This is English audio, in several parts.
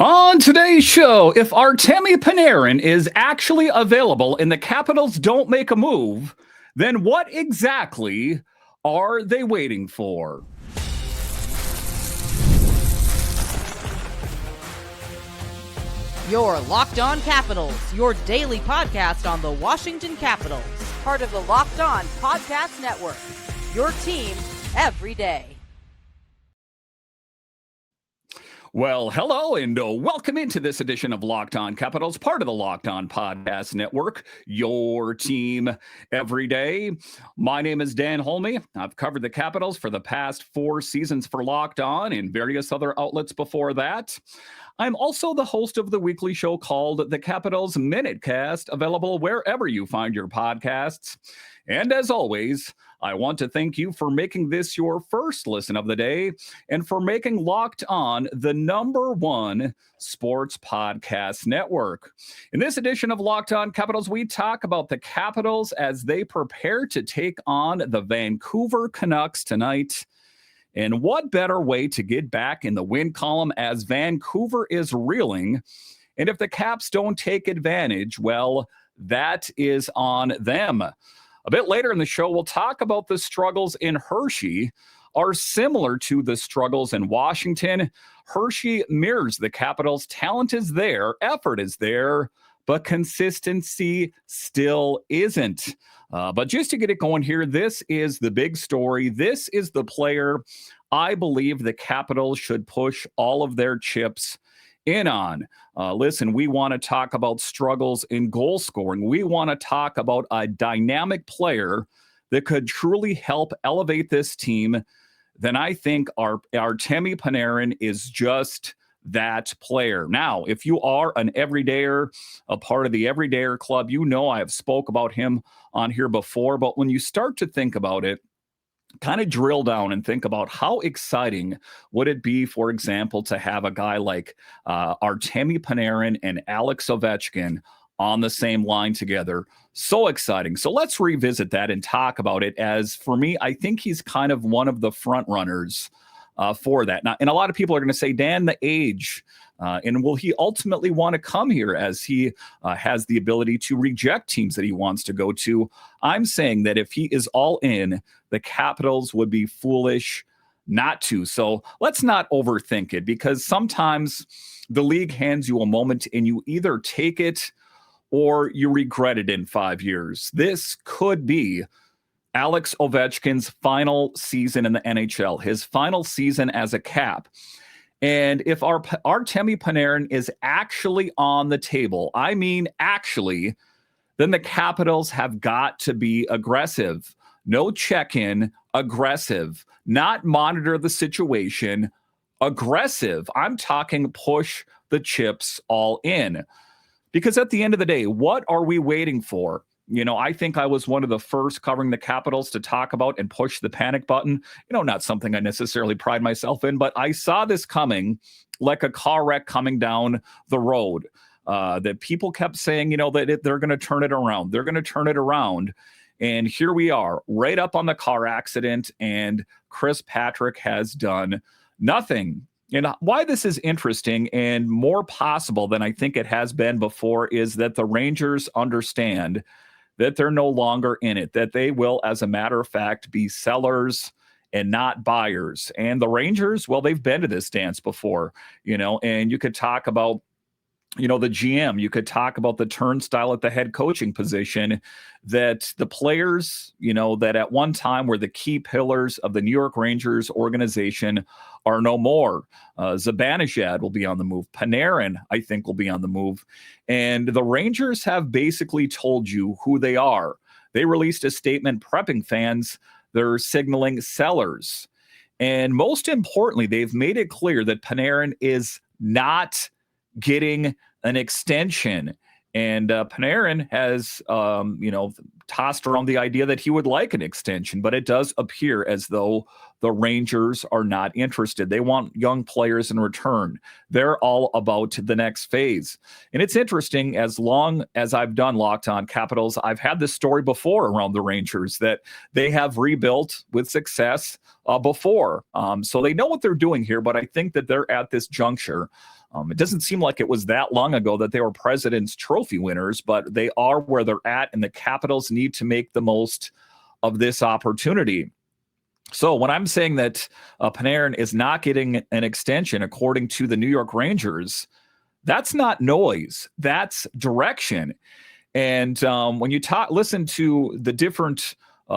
On today's show, if Artemi Panarin is actually available and the Capitals don't make a move, then what exactly are they waiting for? Your Locked On Capitals, your daily podcast on the Washington Capitals. Part of the Locked On Podcast Network. Your team every day. Well, hello and welcome into this edition of Locked On Capitals, part of the Locked On Podcast Network, your team every day. My name is Dan HOLMI. I've covered the Capitals for the past 4 seasons for Locked On and various other outlets before that. I'm also the host of the weekly show called The Capitals Minutecast, available wherever you find your podcasts. And as always, I want to thank you for making this your first listen of the day and for making Locked On the #1 sports podcast network. In this edition of Locked On Capitals, we talk about the Capitals as they prepare to take on the Vancouver Canucks tonight. And what better way to get back in the win column as Vancouver is reeling? And if the Caps don't take advantage, well, that is on them. A bit later in the show, we'll talk about the struggles in Hershey are similar to the struggles in Washington. Hershey mirrors the Capitals. Talent is there, effort is there, but consistency still isn't. But just to get it going here, this is the big story. This is the player I believe the Capitals should push all of their chips in on. Listen, we want to talk about struggles in goal scoring. We want to talk about a dynamic player that could truly help elevate this team. Then I think Artemi Panarin is just that player. Now, if you are an everydayer, a part of the Everydayer Club, you know I have spoke about him on here before. But when you start to think about it, kind of drill down and think about how exciting would it be, for example, to have a guy like Artemi Panarin and Alex Ovechkin on the same line together. So exciting. So let's revisit that and talk about it, as for me, I think he's kind of one of the front runners for that. Now, and a lot of people are going to say, Dan, the age, and will he ultimately want to come here as he has the ability to reject teams that he wants to go to? I'm saying that if he is all in, the Capitals would be foolish not to. So let's not overthink it, because sometimes the league hands you a moment and you either take it or you regret it in 5 years. This could be Alex Ovechkin's final season in the NHL, his final season as a Cap. And if Artemi Panarin is actually on the table, I mean actually, then the Capitals have got to be aggressive. No check-in, aggressive. Not monitor the situation, aggressive. I'm talking push the chips all in. Because at the end of the day, what are we waiting for? You know, I think I was one of the first covering the Capitals to talk about and push the panic button. You know, not something I necessarily pride myself in, but I saw this coming like a car wreck coming down the road. That people kept saying, you know, that they're going to turn it around. They're going to turn it around. And here we are, right up on the car accident, and Chris Patrick has done nothing. And why this is interesting and more possible than I think it has been before is that the Rangers understand that they're no longer in it, that they will, as a matter of fact, be sellers and not buyers. And the Rangers, well, they've been to this dance before, you know, and you could talk about, you know, the GM, you could talk about the turnstile at the head coaching position, that the players, you know, that at one time were the key pillars of the New York Rangers organization are no more. Zibanejad will be on the move. Panarin, I think, will be on the move. And the Rangers have basically told you who they are. They released a statement prepping fans. They're signaling sellers. And most importantly, they've made it clear that Panarin is not getting an extension. And Panarin has, tossed around the idea that he would like an extension, but it does appear as though the Rangers are not interested. They want young players in return. They're all about the next phase. And it's interesting, as long as I've done Locked On Capitals, I've had this story before around the Rangers that they have rebuilt with success before. So they know what they're doing here, but I think that they're at this juncture. It doesn't seem like it was that long ago that they were President's Trophy winners, but they are where they're at, and the Capitals need to make the most of this opportunity. So when I'm saying that Panarin is not getting an extension, according to the New York Rangers, that's not noise. That's direction. And when you listen to the different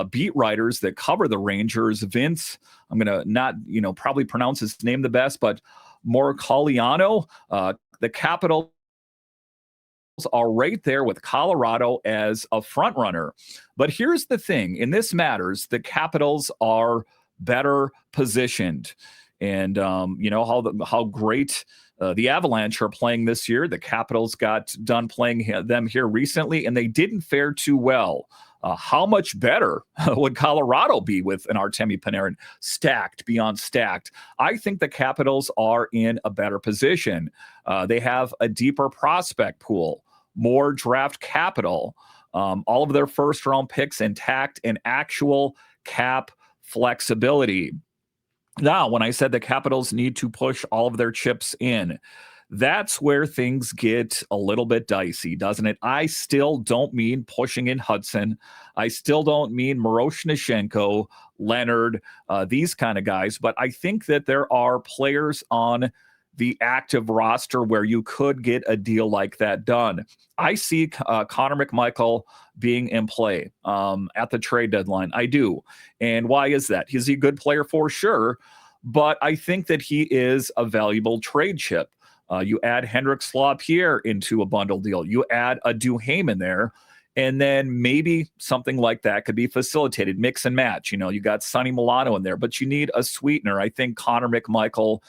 beat writers that cover the Rangers, Vince, I'm going to not, probably pronounce his name the best, but Morcaliano, the Capitals are right there with Colorado as a front runner. But here's the thing, in this matters, the Capitals are better positioned. And how great the Avalanche are playing this year. The Capitals got done playing them here recently, and they didn't fare too well. How much better would Colorado be with an Artemi Panarin stacked beyond stacked? I think the Capitals are in a better position. They have a deeper prospect pool, more draft capital, all of their first-round picks intact, and actual cap flexibility. Now, when I said the Capitals need to push all of their chips in, that's where things get a little bit dicey, doesn't it? I still don't mean pushing in Hudson. I still don't mean Miroshnichenko, Leonard, these kind of guys. But I think that there are players on the active roster where you could get a deal like that done. I see Connor McMichael being in play at the trade deadline. I do. And why is that? He's a good player for sure, but I think that he is a valuable trade chip. You add Hendrik Slaughter into a bundle deal. You add a Duhaime in there, and then maybe something like that could be facilitated, mix and match. You got Sonny Milano in there, but you need a sweetener. I think Connor McMichael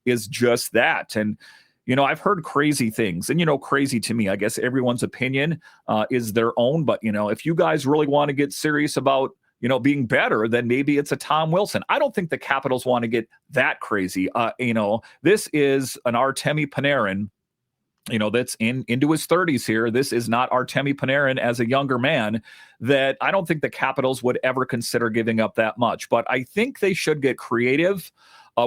is just that. And, I've heard crazy things. And, crazy to me, I guess everyone's opinion is their own. But, if you guys really want to get serious about being better, then maybe it's a Tom Wilson. I don't think the Capitals want to get that crazy. This is an Artemi Panarin, that's into his 30s here. This is not Artemi Panarin as a younger man that I don't think the Capitals would ever consider giving up that much. But I think they should get creative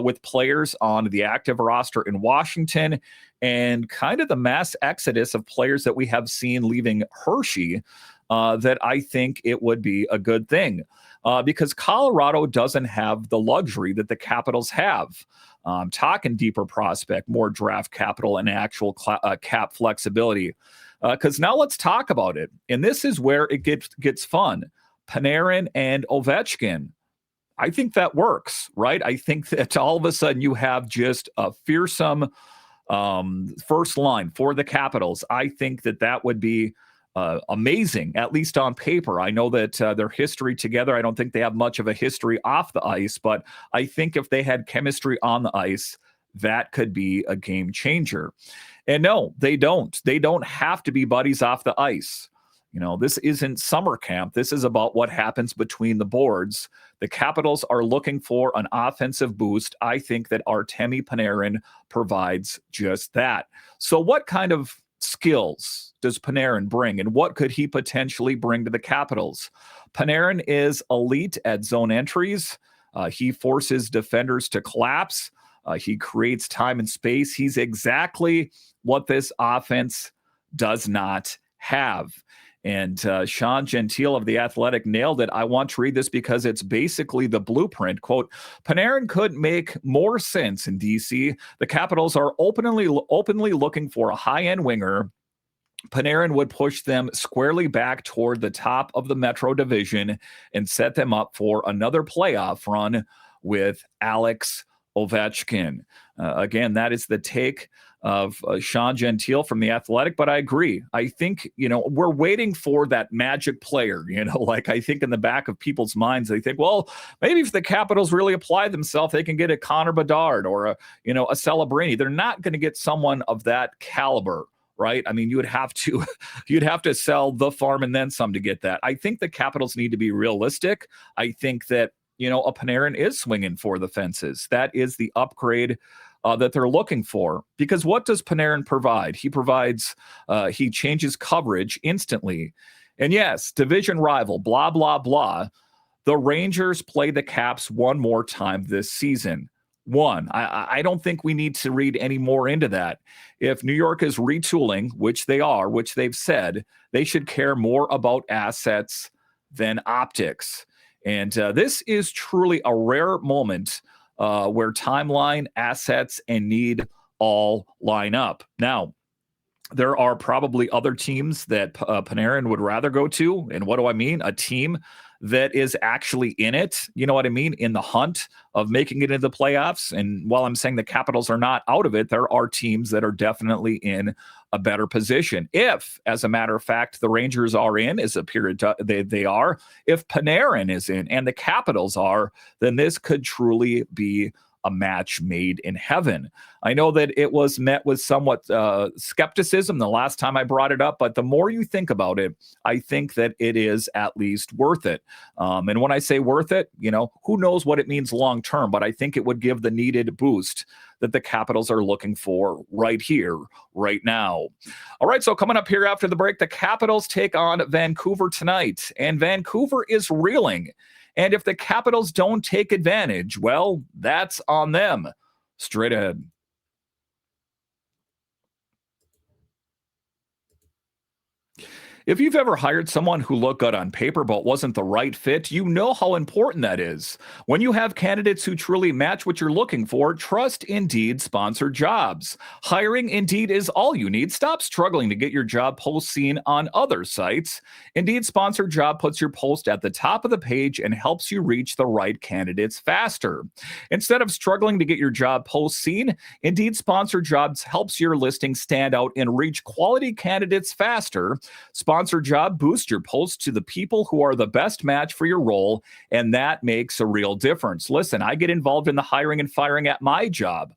with players on the active roster in Washington and kind of the mass exodus of players that we have seen leaving Hershey. That I think it would be a good thing because Colorado doesn't have the luxury that the Capitals have. Talking deeper prospect, more draft capital, and actual cap flexibility. Because now let's talk about it. And this is where it gets fun. Panarin and Ovechkin. I think that works, right? I think that all of a sudden you have just a fearsome first line for the Capitals. I think that would be amazing, at least on paper. I know that their history together, I don't think they have much of a history off the ice, but I think if they had chemistry on the ice, that could be a game changer. And no, they don't. They don't have to be buddies off the ice. This isn't summer camp. This is about what happens between the boards. The Capitals are looking for an offensive boost. I think that Artemi Panarin provides just that. So what kind of skills does Panarin bring, and what could he potentially bring to the Capitals? Panarin is elite at zone entries. He forces defenders to collapse. He creates time and space. He's exactly what this offense does not have. And Sean Gentile of The Athletic nailed it. I want to read this because it's basically the blueprint. Quote, Panarin could make more sense in DC. The Capitals are openly looking for a high-end winger. Panarin would push them squarely back toward the top of the Metro Division and set them up for another playoff run with Alex Ovechkin. Again, that is the take of Sean Gentile from The Athletic, but I agree. I think, we're waiting for that magic player, like I think in the back of people's minds, they think, well, maybe if the Capitals really apply themselves, they can get a Connor Bedard or a Celebrini. They're not going to get someone of that caliber right? I mean, you'd have to sell the farm and then some to get that. I think the Capitals need to be realistic. I think that, a Panarin is swinging for the fences. That is the upgrade that they're looking for. Because what does Panarin provide? He changes coverage instantly. And yes, division rival, blah, blah, blah. The Rangers play the Caps one more time this season. I don't think we need to read any more into that. If New York is retooling, which they are, which they've said, they should care more about assets than optics. And this is truly a rare moment where timeline, assets, and need all line up. Now, there are probably other teams that Panarin would rather go to. And what do I mean? A team that is actually in it, you know what I mean, in the hunt of making it into the playoffs. And while I'm saying the Capitals are not out of it, there are teams that are definitely in a better position. If, as a matter of fact, the Rangers are in, as appeared they are, if Panarin is in and the Capitals are, then this could truly be a match made in heaven. I know that it was met with somewhat skepticism the last time I brought it up, but the more you think about it, I think that it is at least worth it. And when I say worth it, who knows what it means long term, but I think it would give the needed boost that the Capitals are looking for right here, right now. All right, so coming up here after the break, the Capitals take on Vancouver tonight, and Vancouver is reeling. And if the Capitals don't take advantage, well, that's on them. Straight ahead. If you've ever hired someone who looked good on paper but wasn't the right fit, you know how important that is. When you have candidates who truly match what you're looking for, trust Indeed sponsored jobs. Hiring Indeed is all you need. Stop struggling to get your job post seen on other sites. Indeed sponsored job puts your post at the top of the page and helps you reach the right candidates faster. Instead of struggling to get your job post seen, Indeed sponsored jobs helps your listing stand out and reach quality candidates faster. Sponsored job boosts your post to the people who are the best match for your role, and that makes a real difference. Listen, I get involved in the hiring and firing at my job.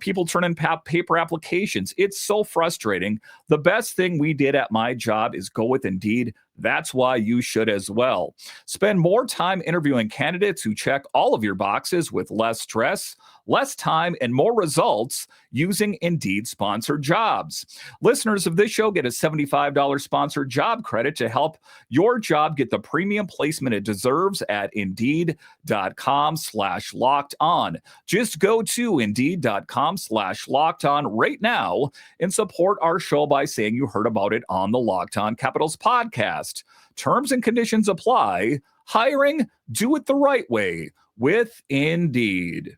People turn in paper applications. It's so frustrating. The best thing we did at my job is go with Indeed. That's why you should as well. Spend more time interviewing candidates who check all of your boxes with less stress, less time, and more results using Indeed sponsored jobs. Listeners of this show get a $75 sponsored job credit to help your job get the premium placement it deserves at Indeed.com/locked on. Just go to Indeed.com/locked on right now and support our show by saying you heard about it on the Locked On Capitals podcast. Terms and conditions apply. Hiring, do it the right way with Indeed.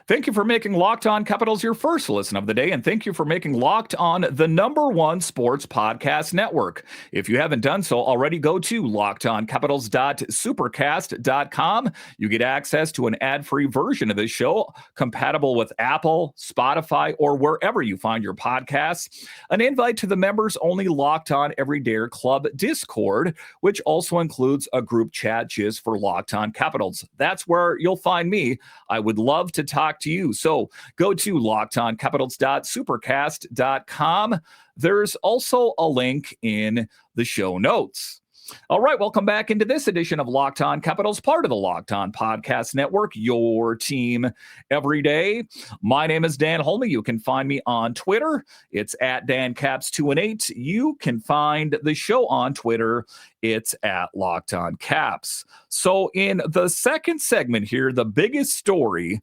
Thank you for making Locked On Capitals your first listen of the day, and thank you for making Locked On the #1 sports podcast network. If you haven't done so already, go to lockedoncapitals.supercast.com. You get access to an ad-free version of this show, compatible with Apple, Spotify, or wherever you find your podcasts. An invite to the members-only Locked On Everyday Club Discord, which also includes a group chat just for Locked On Capitals. That's where you'll find me. I would love to talk to you. So go to lockedoncapitals.supercast.com. There's also a link in the show notes. All right, welcome back into this edition of Locked On Capitals, part of the Locked On Podcast Network, your team every day. My name is Dan HOLMI. You can find me on Twitter. It's at DanCaps218. You can find the show on Twitter. It's at Locked On Caps. So in the second segment here, the biggest story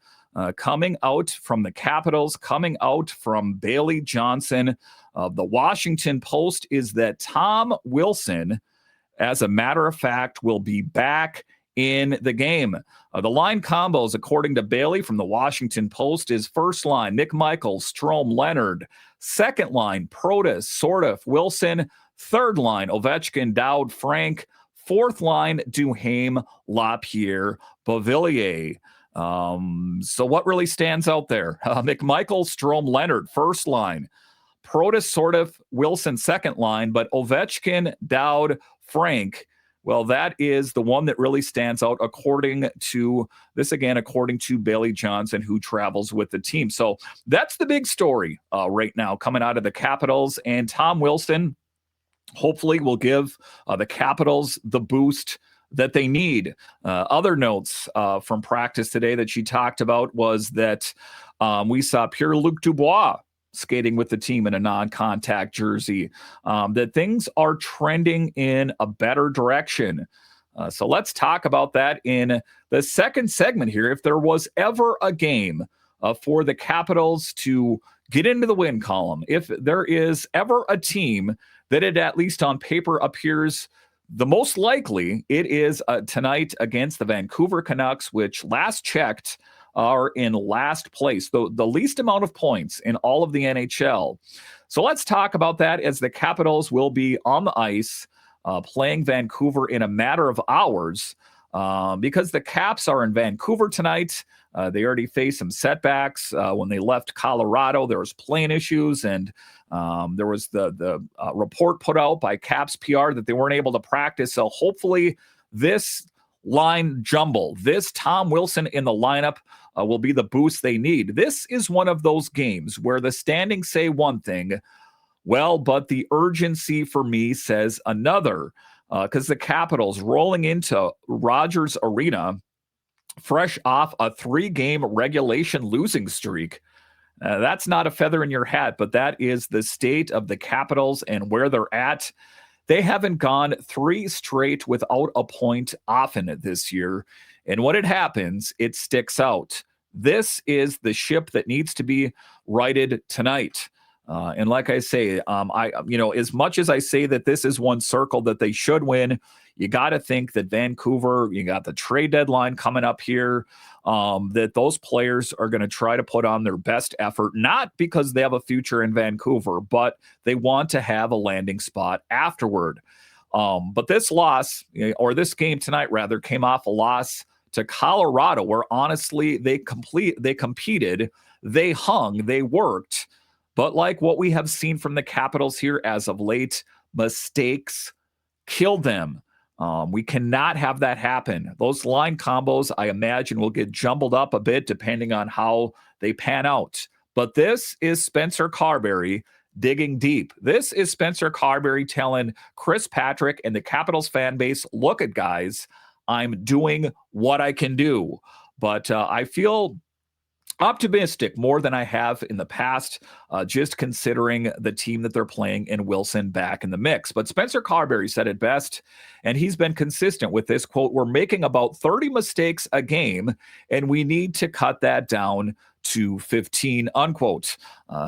coming out from the Capitals, coming out from Bailey Johnson of the Washington Post, is that Tom Wilson, as a matter of fact, will be back in the game. The line combos, according to Bailey from the Washington Post, is first line, McMichael, Strome, Leonard. Second line, Protas, Sortif, Wilson. Third line, Ovechkin, Dowd, Frank. Fourth line, Duhaime, Lapierre, Beauvillier. So what really stands out there? McMichael, Strome, Leonard, first line. Protas, Sortif, Wilson, second line. But Ovechkin, Dowd, Frank, Well, that is the one that really stands out according to Bailey Johnson, who travels with the team. So that's the big story right now coming out of the Capitals. And Tom Wilson hopefully will give the Capitals the boost that they need. Other notes from practice today that she talked about was that we saw Pierre-Luc Dubois skating with the team in a non-contact jersey, that things are trending in a better direction. So let's talk about that in the second segment here. If there was ever a game for the Capitals to get into the win column, if there is ever a team that it, at least on paper, appears the most likely, it is tonight against the Vancouver Canucks, which last checked are in last place, the least amount of points in all of the NHL. So let's talk about that, as the Capitals will be on the ice playing Vancouver in a matter of hours, because the Caps are in Vancouver tonight. They already faced some setbacks when they left Colorado. There was plane issues, and there was the report put out by Caps PR that they weren't able to practice. So hopefully this line jumble, this Tom Wilson in the lineup, will be the boost they need. This is one of those games where the standings say one thing, but the urgency for me says another, because the Capitals rolling into Rogers Arena fresh off a 3-game regulation losing streak. That's not a feather in your hat, but that is the state of the Capitals and where they're at. They haven't gone 3 straight without a point often this year. And when it happens, it sticks out. This is the ship that needs to be righted tonight. And like I say, as much as I say that this is one circle that they should win, you got to think that Vancouver, you got the trade deadline coming up here, that those players are going to try to put on their best effort, not because they have a future in Vancouver, but they want to have a landing spot afterward. But this loss, or this game tonight rather, came off a loss to Colorado, where honestly they competed, they hung, they worked. But like what we have seen from the Capitals here as of late, mistakes killed them. We cannot have that happen. Those line combos, I imagine, will get jumbled up a bit depending on how they pan out. But this is Spencer Carbery digging deep. This is Spencer Carbery telling Chris Patrick and the Capitals fan base, look at guys, I'm doing what I can do. But I feel optimistic more than I have in the past, just considering the team that they're playing and Wilson back in the mix. But Spencer Carbery said it best, and he's been consistent with this quote: we're making about 30 mistakes a game, and we need to cut that down to 15, unquote.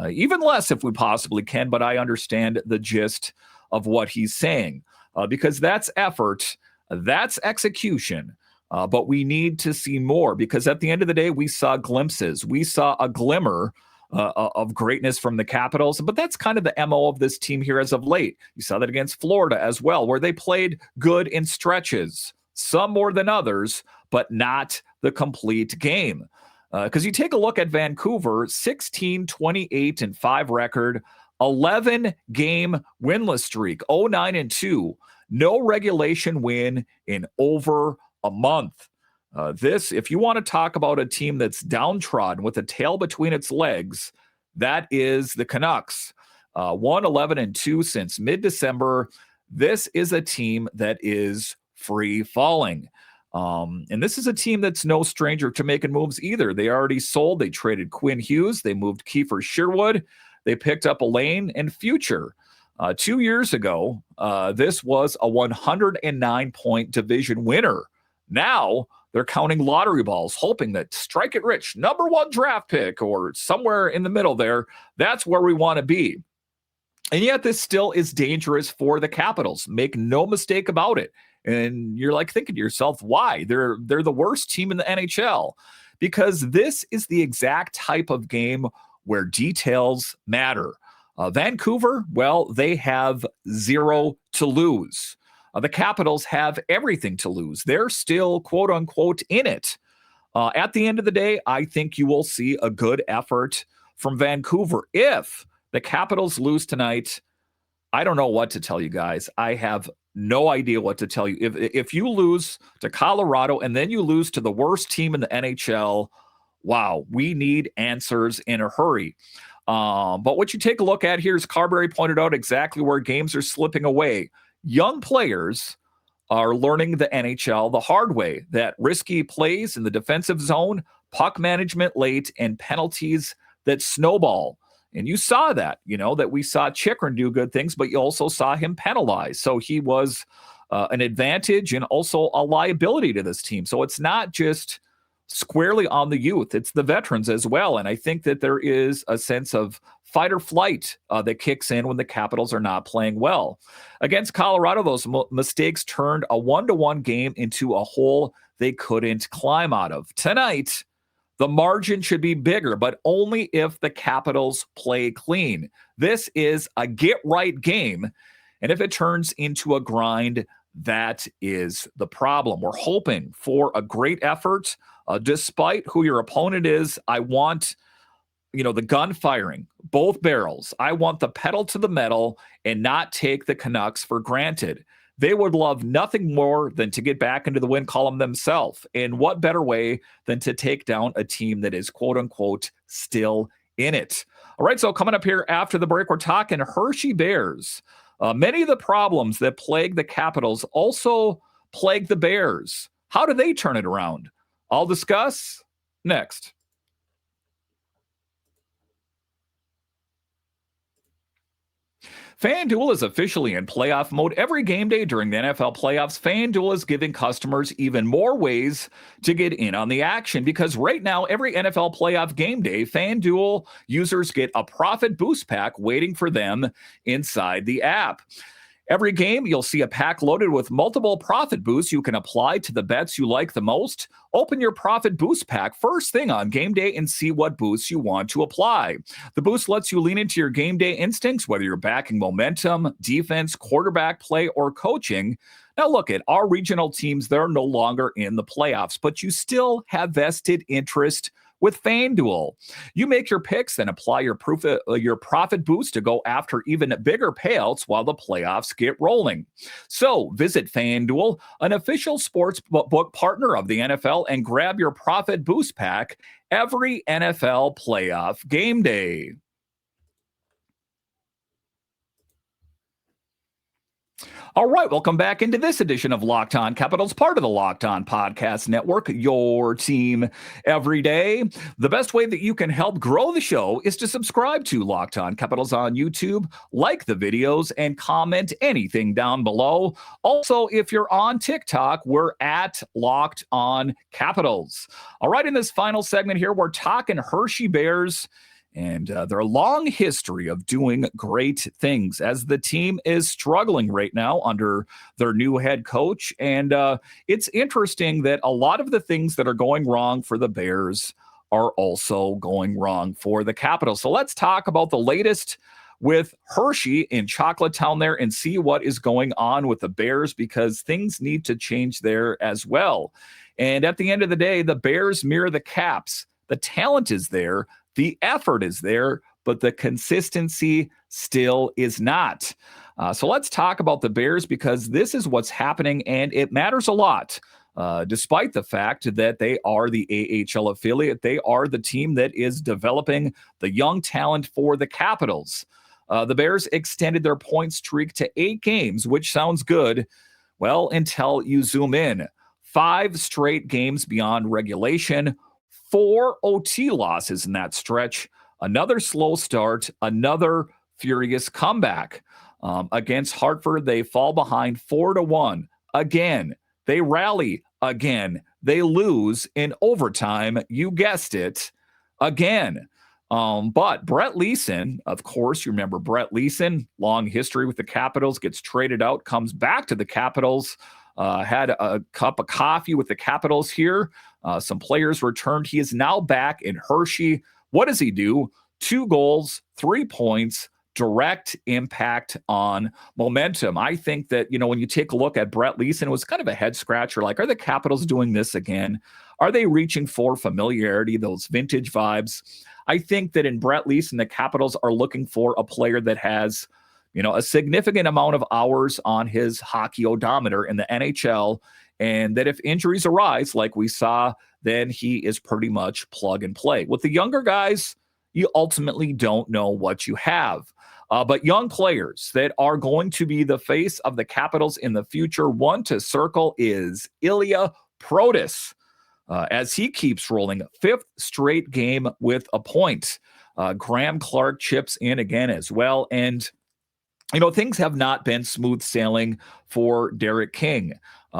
Even less if we possibly can, but I understand the gist of what he's saying, because that's effort, that's execution. But we need to see more, because at the end of the day, we saw glimpses. We saw a glimmer of greatness from the Capitals, but that's kind of the MO of this team here as of late. You saw that against Florida as well, where they played good in stretches, some more than others, but not the complete game. Because you take a look at Vancouver, 16-28-5 record, 11-game winless streak, 0-9-2, no regulation win in over a month. This, if you want to talk about a team that's downtrodden with a tail between its legs, that is the Canucks. 1-11-2 since mid-December. This is a team that is free falling. And this is a team that's no stranger to making moves either. They already sold. They traded Quinn Hughes. They moved Kiefer Sherwood. They picked up Elaine and Future. 2 years ago, this was a 109-point division winner. Now they're counting lottery balls, hoping that strike it rich, number 1 draft pick, or somewhere in the middle there, that's where we want to be. And yet this still is dangerous for the Capitals. Make no mistake about it. And you're like thinking to yourself, why? They're the worst team in the NHL. Because this is the exact type of game where details matter. Vancouver, well, they have 0 to lose. The Capitals have everything to lose. They're still, quote unquote, in it. At the end of the day, I think you will see a good effort from Vancouver. If the Capitals lose tonight, I don't know what to tell you guys. I have no idea what to tell you. If you lose to Colorado and then you lose to the worst team in the NHL, wow, we need answers in a hurry. But what you take a look at here is Carbery pointed out exactly where games are slipping away. Young players are learning the NHL the hard way, that risky plays in the defensive zone, puck management late, and penalties that snowball. And you saw that, that we saw Chikrin do good things, but you also saw him penalize. So he was an advantage and also a liability to this team. So it's not just squarely on the youth, it's the veterans as well. And I think that there is a sense of fight or flight that kicks in when the Capitals are not playing well. Against Colorado, those mistakes turned a 1-1 game into a hole they couldn't climb out of. Tonight, the margin should be bigger, but only if the Capitals play clean. This is a get-right game, and if it turns into a grind, that is the problem. We're hoping for a great effort, despite who your opponent is. I want, the gun firing, both barrels. I want the pedal to the metal and not take the Canucks for granted. They would love nothing more than to get back into the win column themselves. And what better way than to take down a team that is, quote unquote, still in it? All right, so coming up here after the break, we're talking Hershey Bears. Many of the problems that plague the Capitals also plague the Bears. How do they turn it around? I'll discuss next. FanDuel is officially in playoff mode. Every game day during the NFL playoffs, FanDuel is giving customers even more ways to get in on the action, because right now, every NFL playoff game day, FanDuel users get a profit boost pack waiting for them inside the app. Every game, you'll see a pack loaded with multiple profit boosts you can apply to the bets you like the most. Open your profit boost pack first thing on game day and see what boosts you want to apply. The boost lets you lean into your game day instincts, whether you're backing momentum, defense, quarterback play, or coaching. Now look, at our regional teams, they're no longer in the playoffs, but you still have vested interest with FanDuel. You make your picks, then apply your profit boost to go after even bigger payouts while the playoffs get rolling. So visit FanDuel, an official sports book partner of the NFL, and grab your profit boost pack every NFL playoff game day. All right, welcome back into this edition of Locked On Capitals, part of the Locked On Podcast Network, your team every day. The best way that you can help grow the show is to subscribe to Locked On Capitals on YouTube, like the videos, and comment anything down below. Also, if you're on TikTok, we're at Locked On Capitals. All right, in this final segment here, we're talking Hershey Bears and their long history of doing great things, as the team is struggling right now under their new head coach. And it's interesting that a lot of the things that are going wrong for the Bears are also going wrong for the Capitals. So let's talk about the latest with Hershey in Chocolate Town there and see what is going on with the Bears, because things need to change there as well. And at the end of the day, the Bears mirror the Caps. The talent is there. The effort is there, but the consistency still is not. So let's talk about the Bears, because this is what's happening, and it matters a lot. Despite the fact that they are the AHL affiliate, they are the team that is developing the young talent for the Capitals. The Bears extended their point streak to 8 games, which sounds good, well, until you zoom in. 5 straight games beyond regulation, 4 OT losses in that stretch, another slow start, another furious comeback. Against Hartford, they fall behind 4-1. Again, they rally again. They lose in overtime. You guessed it, again. But Brett Leason, of course, you remember Brett Leason, long history with the Capitals, gets traded out, comes back to the Capitals, had a cup of coffee with the Capitals here. Some players returned. He is now back in Hershey. What does he do? 2 goals, 3 points, direct impact on momentum. I think that, when you take a look at Brett Leason, it was kind of a head scratcher. Like, are the Capitals doing this again? Are they reaching for familiarity, those vintage vibes? I think that in Brett Leason, the Capitals are looking for a player that has a significant amount of hours on his hockey odometer in the NHL, and that if injuries arise, like we saw, then he is pretty much plug and play. With the younger guys, you ultimately don't know what you have. But young players that are going to be the face of the Capitals in the future, one to circle is Ilya Protas, as he keeps rolling, 5th straight game with a point. Graham Clark chips in again as well. And, things have not been smooth sailing for Derek King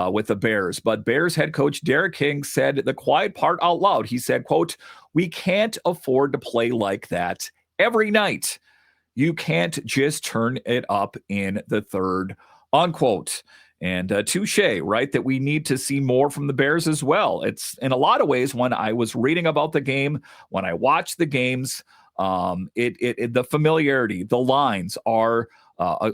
with the Bears. But Bears head coach Derek King said the quiet part out loud. He said, quote, "We can't afford to play like that every night. You can't just turn it up in the third," unquote. And touche, right? That we need to see more from the Bears as well. It's in a lot of ways, when I was reading about the game, when I watched the games, the familiarity, the lines are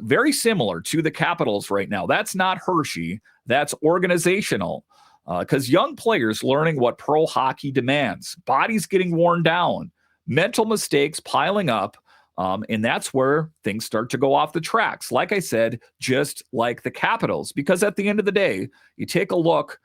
very similar to the Capitals right now. That's not Hershey. That's organizational. Because young players learning what pro hockey demands, bodies getting worn down, mental mistakes piling up. And that's where things start to go off the tracks. Like I said, just like the Capitals, because at the end of the day, you take a look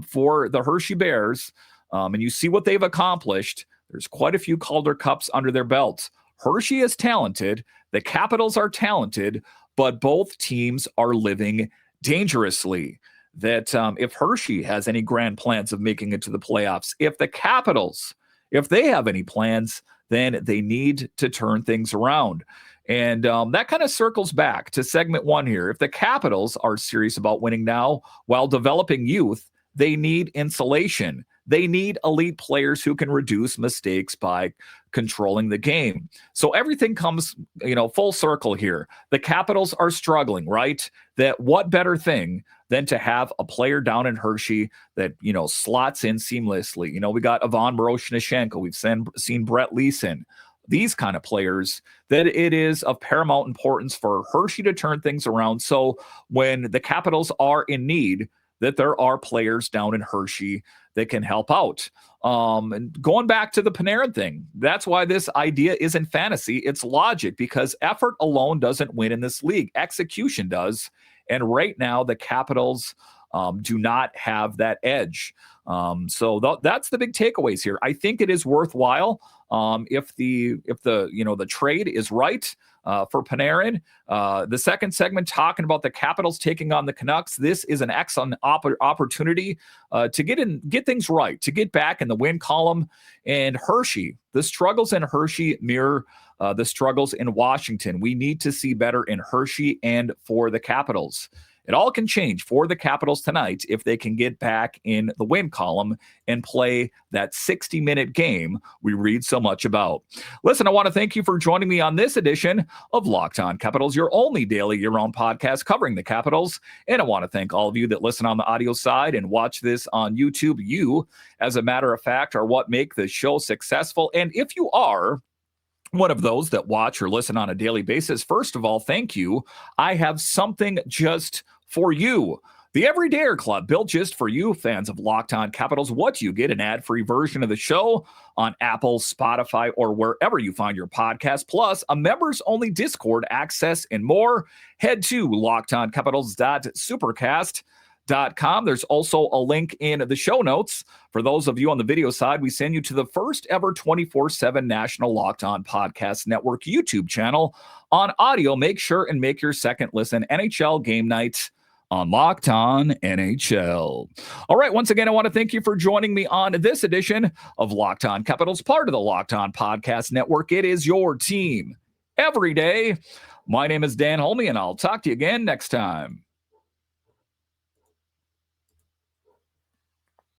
for the Hershey Bears and you see what they've accomplished. There's quite a few Calder Cups under their belts. Hershey is talented. The Capitals are talented, but both teams are living dangerously. That if Hershey has any grand plans of making it to the playoffs, if the Capitals, if they have any plans, then they need to turn things around. And that kind of circles back to segment one here. If the Capitals are serious about winning now while developing youth, they need insulation. They need elite players who can reduce mistakes by controlling the game. So everything comes, full circle here. The Capitals are struggling, right? That what better thing than to have a player down in Hershey that, slots in seamlessly. We got Ivan Miroshnichenko. We've seen Brett Leeson. These kind of players, that it is of paramount importance for Hershey to turn things around. So when the Capitals are in need, that there are players down in Hershey that can help out. And going back to the Panarin thing, that's why this idea isn't fantasy. It's logic, because effort alone doesn't win in this league. Execution does. And right now, the Capitals do not have that edge. So that's the big takeaways here. I think it is worthwhile if the trade is right for Panarin. The second segment talking about the Capitals taking on the Canucks. This is an excellent opportunity to get things right, to get back in the win column. And Hershey, the struggles in Hershey mirror the struggles in Washington. We need to see better in Hershey and for the Capitals. It all can change for the Capitals tonight if they can get back in the win column and play that 60-minute game we read so much about. Listen, I want to thank you for joining me on this edition of Locked On Capitals, your only daily year-round podcast covering the Capitals. And I want to thank all of you that listen on the audio side and watch this on YouTube. You, as a matter of fact, are what make the show successful. And if you are one of those that watch or listen on a daily basis, first of all, thank you. I have something just for you. The Everydayer Club, built just for you, fans of Locked On Capitals. What you get, an ad-free version of the show on Apple, Spotify, or wherever you find your podcast, plus a members-only Discord access and more. Head to lockedoncapitals.supercast.com. There's also a link in the show notes. For those of you on the video side, we send you to the first ever 24/7 national Locked On Podcast Network YouTube channel. On audio, make sure and make your second listen NHL Game Night on Locked On NHL. All right, once again, I want to thank you for joining me on this edition of Locked On Capitals, part of the Locked On Podcast Network. It is your team every day. My name is Dan HOLMI, and I'll talk to you again next time.